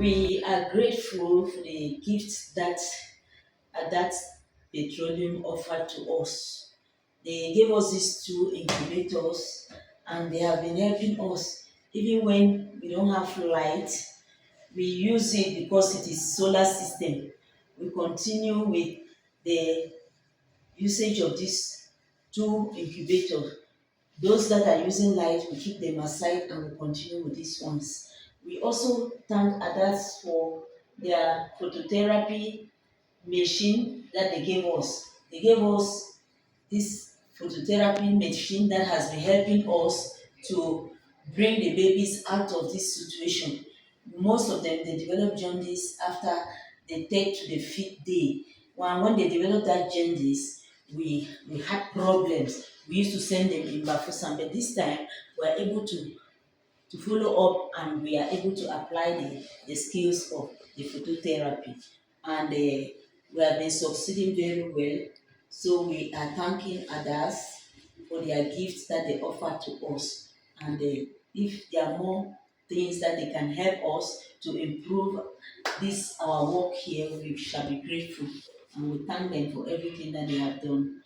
We are grateful for the gifts that petroleum offered to us. They gave us these two incubators and they have been helping us even when we don't have light. We use it because it is solar system. We continue with the usage of these two incubators. Those that are using light, we keep them aside and we continue with these ones. We also thank others for their phototherapy machine that they gave us. They gave us this phototherapy machine that has been helping us to bring the babies out of this situation. Most of them they develop jaundice after the third to the fifth day. When they develop that jaundice, we had problems. We used to send them in Bafusam, but this time we are able to follow up and we are able to apply the skills of the phototherapy. And we have been succeeding very well. So we are thanking others for their gifts that they offer to us. And if there are more things that they can help us to improve this our work here, we shall be grateful. And we thank them for everything that they have done.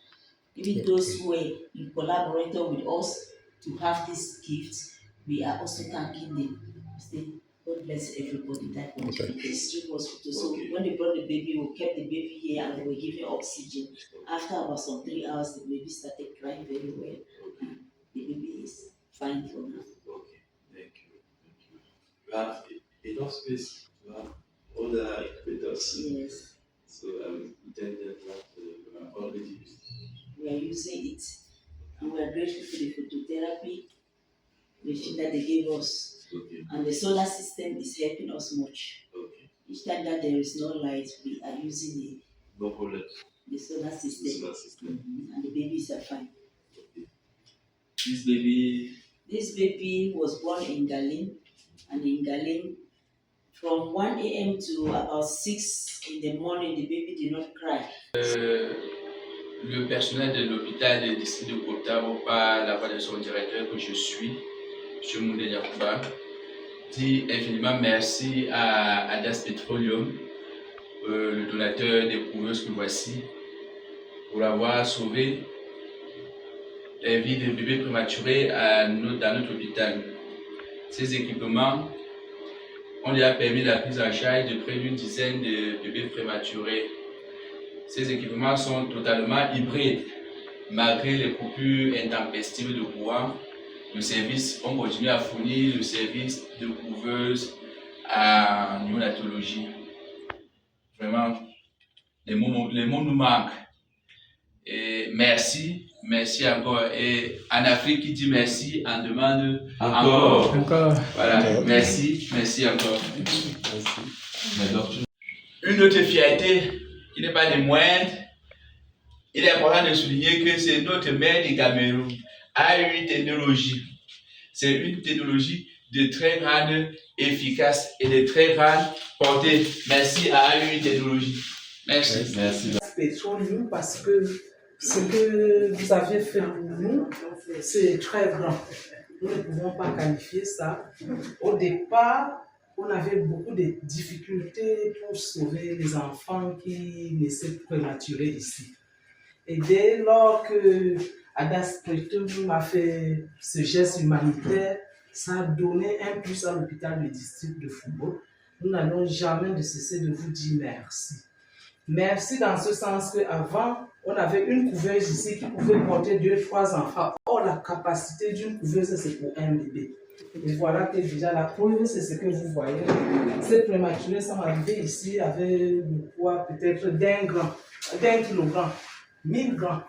Even those who were in collaborator with us to have these gifts, we are also thanking them. We say, God bless everybody that went to the district hospital. So when they brought the baby, we kept the baby here and we were giving oxygen. After about some 3 hours, the baby started crying very well. And the baby is fine for now. Okay, thank you. Thank you. You have enough space to have other incubators. Yes, So I'm intended that you have already used. we are using it. And we are grateful for the phototherapy machine that they gave us. Okay. And the solar system is helping us much. Okay. Each time that there is no light, we are using No problem. the solar system. The solar system. And the babies are fine. Okay. This baby was born in Galim, and in Galim, from 1 a.m. to about 6 in the morning, the baby did not cry. Le personnel de l'hôpital du district de Kotabo, par la voix de son directeur que je suis, M. Moudé Yakouba, dit infiniment merci à Adas Petroleum, le donateur des couveuses que voici, pour avoir sauvé les vies de bébés prématurés dans notre hôpital. Ces équipements ont déjà permis la prise en charge de près d'une dizaine de bébés prématurés. Ces équipements sont totalement hybrides. Malgré les coupures intempestives de courant, le service, on continue à fournir le service de couveuse à néonatologie. Vraiment, les mots nous manquent. Et merci encore. Et en Afrique, qui dit merci, en demande encore. Voilà, merci encore. Merci. Une autre fierté qui n'est pas des moindres, il est important de souligner que c'est notre mère du Cameroun a une technologie. C'est une technologie de très grande efficace et de très grande portée. Merci à une technologie. Merci. Merci. Petroleum, parce que ce que vous avez fait pour nous, c'est très grand. Nous ne pouvons pas qualifier ça. Au départ, on avait beaucoup de difficultés pour sauver les enfants qui naissaient prématurés ici. Et dès lors que Adas Petroleum a fait ce geste humanitaire, ça a donné un plus à l'hôpital du district de Fumbo. Nous n'allons jamais cesser de vous dire merci. Merci dans ce sens qu'avant, on avait une couveuse ici qui pouvait porter 2-3 enfants. Or, la capacité d'une couveuse, c'est pour un bébé. Et voilà que déjà la preuve, c'est ce que vous voyez. Ces prématurés sont arrivés ici avec le poids peut-être d'un kilogramme, 1000 grammes.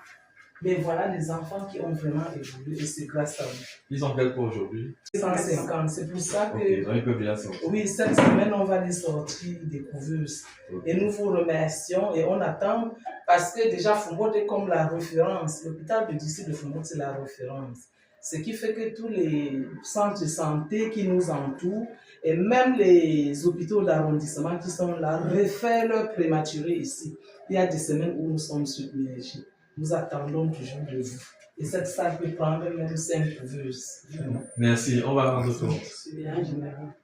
Mais voilà les enfants qui ont vraiment évolué et c'est grâce à vous. Ils ont quel poids aujourd'hui? 150, c'est pour ça que... Okay, donc ils peuvent bien sortir. Oui, cette semaine, on va les sortir des couveuses. Okay. Et nous vous remercions et on attend parce que déjà Fumbo est comme la référence. L'hôpital de district de Fumbo, c'est la référence. Ce qui fait que tous les centres de santé qui nous entourent et même les hôpitaux d'arrondissement qui sont là réfèrent leurs prématurés ici. Il y a des semaines où nous sommes submergés. Nous attendons toujours de vous. Et cette salle peut prendre même 5 couveuses. Merci, on va rendre compte. C'est bien, général.